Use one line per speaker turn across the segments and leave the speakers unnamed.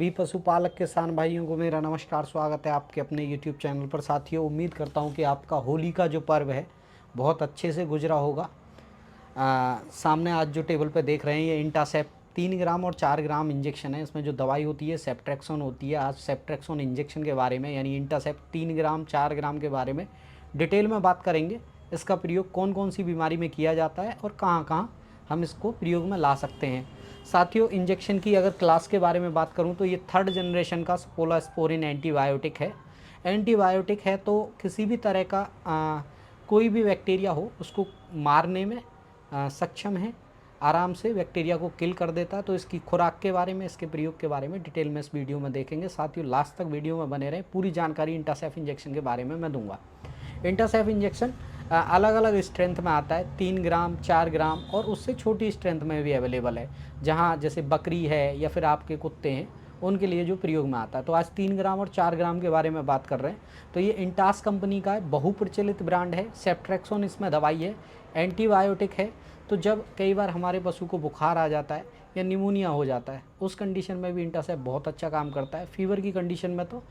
भी पशुपालक किसान भाइयों को मेरा नमस्कार। स्वागत है आपके अपने YouTube चैनल पर। साथियों, उम्मीद करता हूं कि आपका होली का जो पर्व है बहुत अच्छे से गुजरा होगा। सामने आज जो टेबल पे देख रहे हैं ये इंटासेप 3 ग्राम और 4 ग्राम इंजेक्शन है। इसमें जो दवाई होती है सेप्ट्रेक्सोन होती है। आज सेप्ट्रेक्सोन इंजेक्शन के बारे में यानी इंटासेप 3 ग्राम 4 ग्राम के बारे में डिटेल में बात करेंगे। इसका प्रयोग कौन कौन सी बीमारी में किया जाता है और कहाँ कहाँ हम इसको प्रयोग में ला सकते हैं। साथियों, इंजेक्शन की अगर क्लास के बारे में बात करूं तो ये 3rd जनरेशन का सेफोलोस्पोरिन एंटीबायोटिक है। एंटीबायोटिक है तो किसी भी तरह का कोई भी बैक्टीरिया हो उसको मारने में सक्षम है, आराम से बैक्टीरिया को किल कर देता है। तो इसकी खुराक के बारे में, इसके प्रयोग के बारे में डिटेल में इस वीडियो में देखेंगे। साथियों, लास्ट तक वीडियो में बने रहें, पूरी जानकारी इंटासेफ इंजेक्शन के बारे में मैं दूंगा। इंटासेफ इंजेक्शन अलग अलग स्ट्रेंथ में आता है, 3 ग्राम 4 ग्राम और उससे छोटी स्ट्रेंथ में भी अवेलेबल है। जहाँ जैसे बकरी है या फिर आपके कुत्ते हैं उनके लिए जो प्रयोग में आता है। तो आज 3 ग्राम और 4 ग्राम के बारे में बात कर रहे हैं। तो ये इंटास कंपनी का है, बहुप्रचलित ब्रांड है। सेप्ट्रेक्सोन इसमें दवाई है, एंटीबायोटिक है। तो जब कई बार हमारे पशु को बुखार आ जाता है या निमोनिया हो जाता है, उस कंडीशन में भी इंटासेफ बहुत अच्छा काम करता है। फीवर की कंडीशन में तो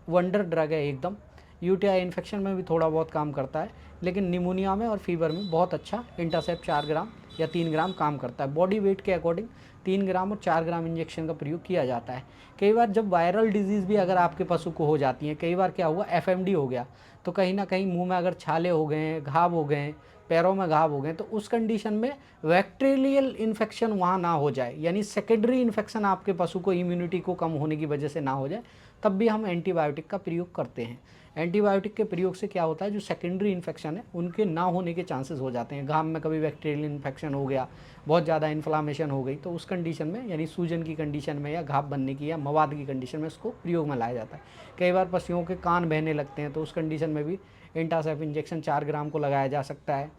वंडर ड्रग है एकदम। यूटीआई इन्फेक्शन में भी थोड़ा बहुत काम करता है, लेकिन निमोनिया में और फीवर में बहुत अच्छा इंटासेप 4 ग्राम या 3 ग्राम काम करता है। बॉडी वेट के अकॉर्डिंग 3 ग्राम और 4 ग्राम इंजेक्शन का प्रयोग किया जाता है। कई बार जब वायरल डिजीज़ भी अगर आपके पशु को हो जाती है, कई बार क्या हुआ एफएमडी हो गया, तो कहीं ना कहीं मुंह में अगर छाले हो गए, घाव हो गए, पैरों में घाव हो गए, तो उस कंडीशन में बैक्टीरियल इन्फेक्शन वहाँ ना हो जाए, यानी सेकेंडरी इन्फेक्शन आपके पशु को इम्यूनिटी को कम होने की वजह से ना हो जाए, तब भी हम एंटीबायोटिक का प्रयोग करते हैं। एंटीबायोटिक के प्रयोग से क्या होता है, जो सेकेंडरी इन्फेक्शन है उनके ना होने के चांसेस हो जाते हैं। घाव में कभी बैक्टीरियल इन्फेक्शन हो गया, बहुत ज़्यादा इन्फ्लामेशन हो गई, तो उस कंडीशन में यानी सूजन की कंडीशन में या घाव बनने की या मवाद की कंडीशन में इसको प्रयोग में लाया जाता है। कई बार पशुओं के कान बहने लगते हैं, तो उस कंडीशन में भी इंटासेफ इंजेक्शन 4 ग्राम को लगाया जा सकता है।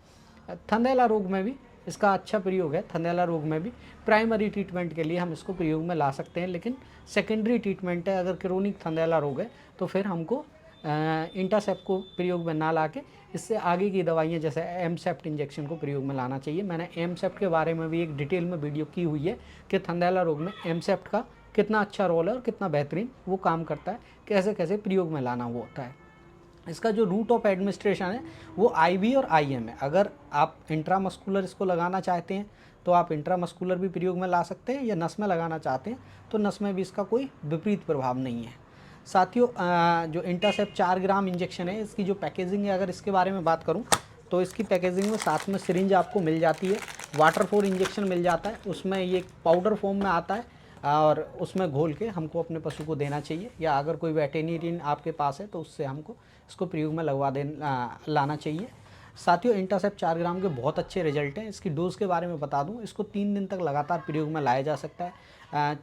थंडेला रोग में भी इसका अच्छा प्रयोग है। थंडेला रोग में भी प्राइमरी ट्रीटमेंट के लिए हम इसको प्रयोग में ला सकते हैं, लेकिन सेकेंडरी ट्रीटमेंट है अगर क्रोनिक थंडेला रोग है तो फिर हमको इंटासेप को प्रयोग में ना ला के इससे आगे की दवाइयाँ जैसे एमसेप्ट इंजेक्शन को प्रयोग में लाना चाहिए। मैंने एमसेप्ट के बारे में भी एक डिटेल में वीडियो की हुई है कि थंडेला रोग में एमसेप्ट का कितना अच्छा रोल है और कितना बेहतरीन वो काम करता है, कैसे कैसे प्रयोग में लाना वो होता है। इसका जो रूट ऑफ एडमिनिस्ट्रेशन है वो आईवी और आईएम है। अगर आप इंट्रामस्कुलर इसको लगाना चाहते हैं तो आप इंट्रामस्कुलर भी प्रयोग में ला सकते हैं, या नस में लगाना चाहते हैं तो नस में भी इसका कोई विपरीत प्रभाव नहीं है। साथियों, जो इंटासेप 4 ग्राम इंजेक्शन है, इसकी जो पैकेजिंग है अगर इसके बारे में बात करूं तो इसकी पैकेजिंग में साथ में सिरिंज आपको मिल जाती है, वाटर फॉर इंजेक्शन मिल जाता है, उसमें ये पाउडर फॉर्म में आता है और उसमें घोल के हमको अपने पशु को देना चाहिए, या अगर कोई वेटेरिनियन आपके पास है तो उससे हमको इसको प्रयोग में लगवा लाना चाहिए। साथियों, इंटासेप 4 ग्राम के बहुत अच्छे रिजल्ट हैं। इसकी डोज़ के बारे में बता दूं, इसको 3 दिन तक लगातार प्रयोग में लाया जा सकता है।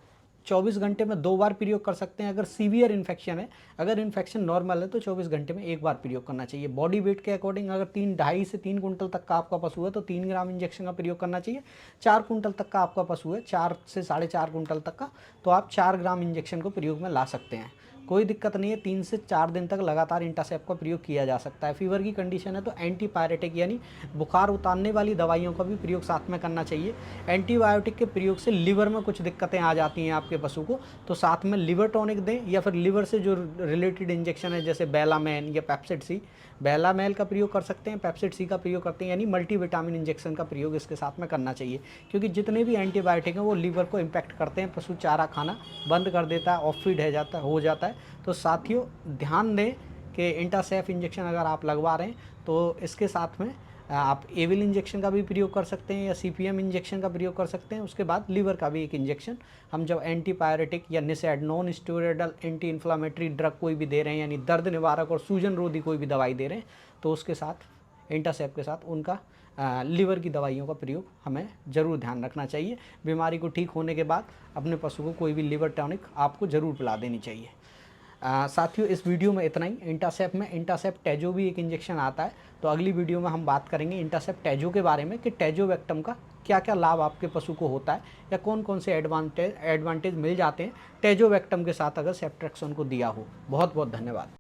24 घंटे में 2 बार प्रयोग कर सकते हैं अगर सीवियर इन्फेक्शन है। अगर इन्फेक्शन नॉर्मल है तो 24 घंटे में 1 बार प्रयोग करना चाहिए। बॉडी वेट के अकॉर्डिंग अगर 2.5 से 3 कुंटल तक का आपका पशु है तो 3 ग्राम इंजेक्शन का प्रयोग करना चाहिए। 4 कुंटल तक का आपका पशु है, 4 से 4.5 कुंटल तक का, तो आप 4 ग्राम इंजेक्शन को प्रयोग में ला सकते हैं। कोई दिक्कत नहीं है, 3 से 4 दिन तक लगातार इंटासेप का प्रयोग किया जा सकता है। फीवर की कंडीशन है तो एंटीपायरेटिक यानी बुखार उतारने वाली दवाइयों का भी प्रयोग साथ में करना चाहिए। एंटीबायोटिक के प्रयोग से लिवर में कुछ दिक्कतें आ जाती हैं आपके पशु को, तो साथ में लिवर टॉनिक दें, या फिर लिवर से जो रिलेटेड इंजेक्शन है जैसे बेलामैन या पेप्सिड सी, बेलामेल का प्रयोग कर सकते हैं, पेप्सिड सी का प्रयोग करते हैं, यानी मल्टीविटामिन इंजेक्शन का प्रयोग इसके साथ में करना चाहिए। क्योंकि जितने भी एंटीबायोटिक हैं वो लीवर को इम्पैक्ट करते हैं, पशु चारा खाना बंद कर देता है, ऑफ फीड हो जाता है। तो साथियों, ध्यान दें कि इंटासेफ इंजेक्शन अगर आप लगवा रहे हैं तो इसके साथ में आप एविल इंजेक्शन का भी प्रयोग कर सकते हैं या सीपीएम इंजेक्शन का प्रयोग कर सकते हैं। उसके बाद लीवर का भी एक इंजेक्शन हम जब एंटीपायरेटिक या NSAID non steroidal anti inflammatory drug कोई भी दे रहे हैं, यानी दर्द निवारक और सूजन रोधी कोई भी दवाई दे रहे हैं, तो उसके साथ इंटासेप के साथ उनका लीवर की दवाइयों का प्रयोग हमें ज़रूर ध्यान रखना चाहिए। बीमारी को ठीक होने के बाद अपने पशु को कोई भी लीवर टॉनिक आपको ज़रूर पिला देनी चाहिए। साथियों, इस वीडियो में इतना ही। इंटासेप में इंटासेप टैजो भी एक इंजेक्शन आता है, तो अगली वीडियो में हम बात करेंगे इंटासेप टैजो के बारे में कि टैजोवेक्टम का क्या क्या लाभ आपके पशु को होता है, या कौन कौन से एडवांटेज मिल जाते हैं टैजोवेक्टम के साथ अगर सेप्ट्रेक्सोन को दिया हो। बहुत बहुत धन्यवाद।